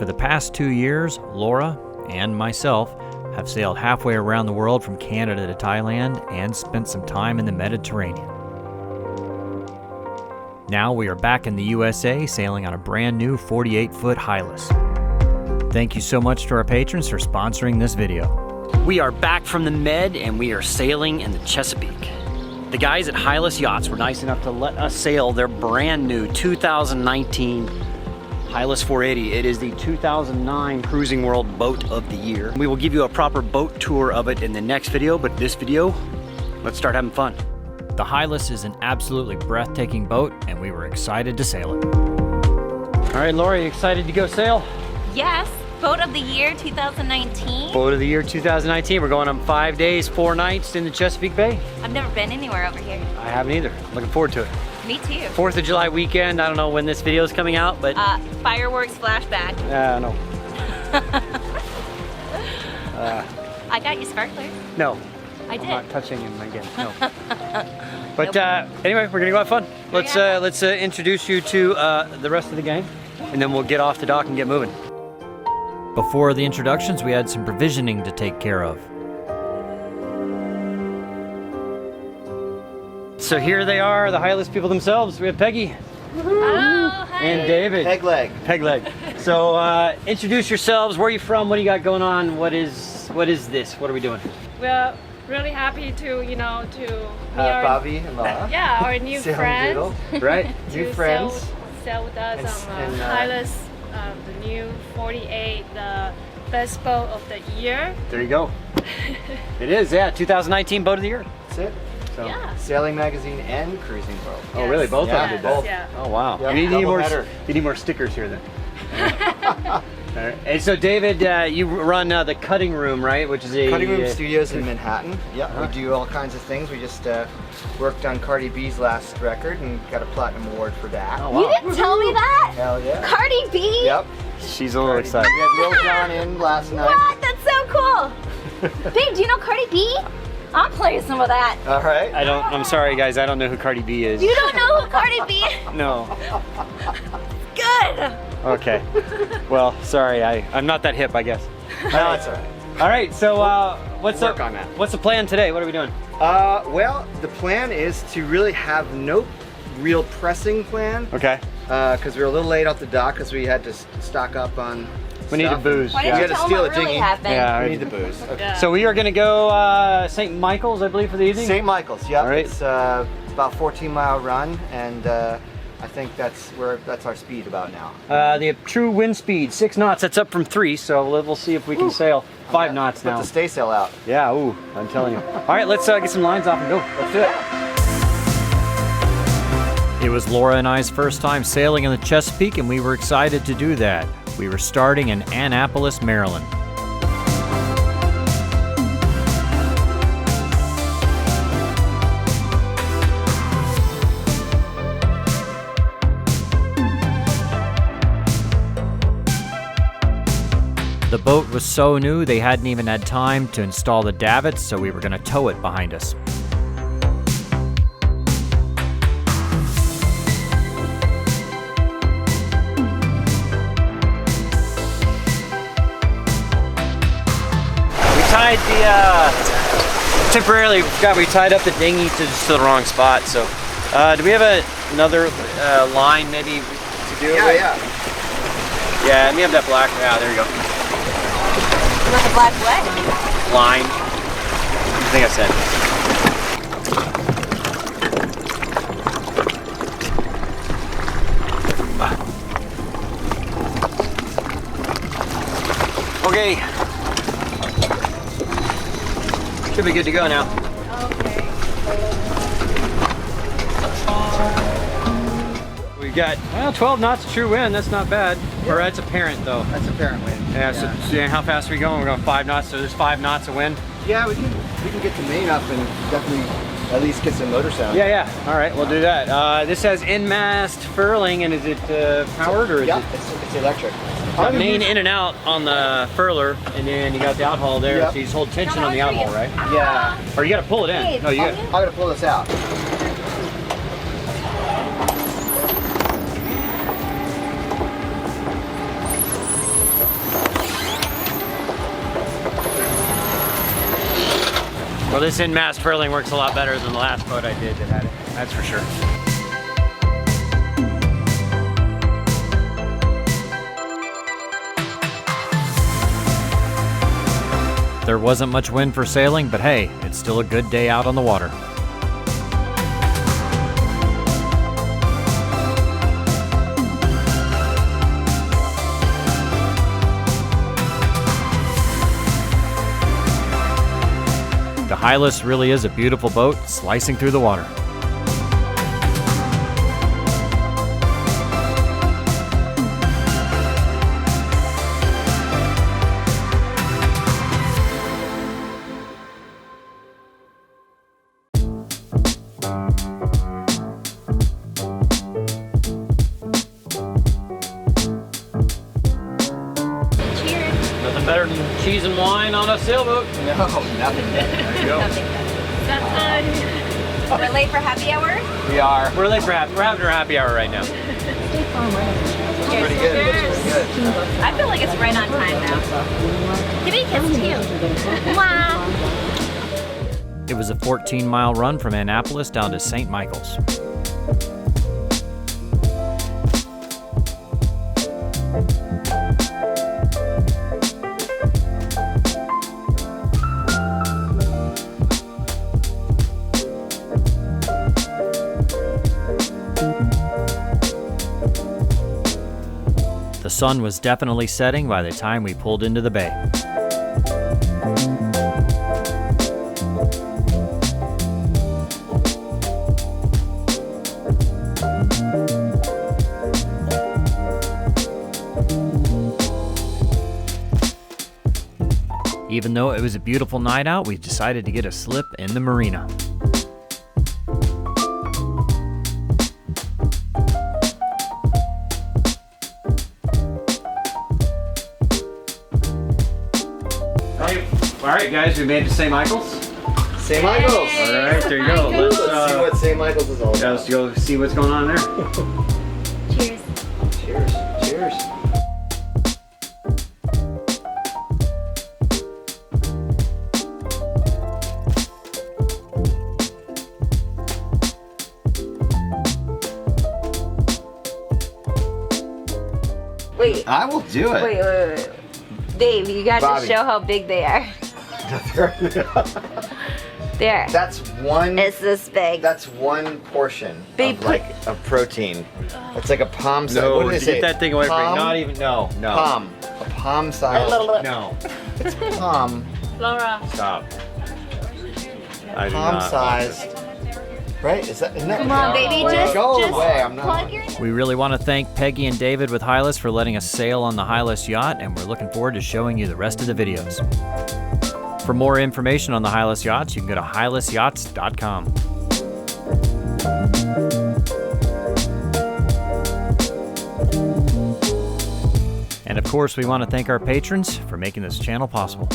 For the past 2 years, Laura and myself have sailed halfway around the world from Canada to Thailand and spent some time in the Mediterranean. Now we are back in the USA sailing on a brand new 48-foot Hylas. Thank you so much to our patrons for sponsoring this video. We are back from the Med and we are sailing in the Chesapeake. The guys at Hylas Yachts were nice enough to let us sail their brand new 2019 Hylas 480. It is the 2009 Cruising World Boat of the Year. We will give you a proper boat tour of it in the next video, but this video, let's start having fun. The Hylas is an absolutely breathtaking boat and we were excited to sail it. All right, Laura, you excited to go sail? Yes, Boat of the Year 2019. Boat of the Year 2019. We're going on 5 days, 4 nights in the Chesapeake Bay. I've never been anywhere over here. I haven't either. Looking forward to it. Me too. 4th of July weekend. I don't know when this video is coming out, but... Fireworks flashback. No. I got you sparklers. No. I did. I'm not touching him again, no. But anyway, we're gonna go have fun. Let's introduce you to the rest of the gang, and then we'll get off the dock and get moving. Before the introductions, we had some provisioning to take care of. So here they are, the Hylas people themselves. We have Peggy. Hello, hi. And David. Peg leg. Peg leg. So introduce yourselves. Where are you from? What do you got going on? What is this? What are we doing? We're really happy to, to meet Bobby and Laura. our new friends. Right? to New friends. Sail with us on and, Hylas, the new 48, the best boat of the year. There you go. It is, yeah. 2019 Boat of the Year. That's it. So. Yeah. Sailing magazine and cruising world. Oh, really? Both Yeah, of them? both. Yeah. Oh, wow. Yep, You double need more stickers here then. All right. And so, David, you run the cutting room, right? Which is a Cutting Room Studios in Manhattan. Yeah, we do all kinds of things. We just worked on Cardi B's last record and got a platinum award for that. Oh, wow. You didn't tell me that? Hell yeah. Cardi B? Yep. She's a little excited. We had Lil Jon in last night. What? That's so cool. Babe, do you know Cardi B? I'm playing some of that. All right. I'm sorry, guys. I don't know who Cardi B is. You don't know who Cardi B is? No. Good. Okay. Well, sorry. I'm not that hip, I guess. No, that's all right. All right. So, what's Work on that. What's the plan today? What are we doing? Well, the plan is to really have no real pressing plan. Okay. Because we were a little late off the dock because we had to stock up on We need stuff. a booze. Why Yeah. didn't You you gotta tell steal them what a really dinghy. happened? Yeah. We need the booze. Okay. Yeah. So we are going to go St. Michael's, I believe, for the evening. St. Michael's, yeah. All right. It's about 14-mile run, and I think that's our speed about now. The true wind speed, 6 knots. That's up from 3, so we'll see if we can sail 5 knots Put now. the staysail out. Yeah, ooh, I'm telling you. All right, let's get some lines off and go. Let's do it. It was Laura and I's first time sailing in the Chesapeake, and we were excited to do that. We were starting in Annapolis, Maryland. The boat was so new, they hadn't even had time to install the davits, so we were going to tow it behind us. We tied temporarily, we tied up the dinghy to just the wrong spot, so. Do we have another line maybe to do it with? Yeah. Yeah, let me have that black, there you go. You want the black what? Line. I think I said. Okay. Should be good to go now. Okay. We got 12 knots true wind. That's not bad. Or that's apparent though. That's apparent wind. Yeah. So how fast are we going? We're going 5 knots. So there's 5 knots of wind. Yeah, we can get the main up and definitely at least get some motor sound. Yeah. All right, we'll do that. This has in-mast furling, and is it powered or is it? It's electric. Got main in and out on the furler, and then you got the outhall there, Yep. so you just hold tension on the outhall, right? Yeah. Or you got to pull it in. No, you got. I gotta pull this out. Well, this in-mast furling works a lot better than the last boat I did that had it. That's for sure. There wasn't much wind for sailing, but hey, it's still a good day out on the water. The Hylas really is a beautiful boat, slicing through the water. Nothing better than cheese and wine on a sailboat. No, nothing. There you go. We're late for happy hour. We are. We're late for we're having our happy hour right now. Pretty good. Looks pretty good. I feel like it's right on time now. Give me a kiss too. Wow. It was a 14-mile run from Annapolis down to St. Michael's. The sun was definitely setting by the time we pulled into the bay. Even though it was a beautiful night out, we decided to get a slip in the marina. All right, guys, we made it to St. Michael's. St. Michael's. All right, there you go. Let's see what St. Michael's is all about. Let's go see what's going on there. Cheers. Cheers. Cheers. Wait. I will do it. Wait. Dave, you gotta Bobby. show how big they are. There. That's one. It's this big. That's one portion They of like of protein. It's like a palm size. No, what did they say? get that thing away from me. Palm? Not even, no. Palm. A palm size. No, It's palm. Laura. stop. I do Palm not. sized. Right? Isn't that? Come on, baby, just go away. I'm not. plug your. We really want to thank Peggy and David with Hylas for letting us sail on the Hylas yacht, and we're looking forward to showing you the rest of the videos. For more information on the Hylas yachts, you can go to hylasyachts.com. And of course, we want to thank our patrons for making this channel possible.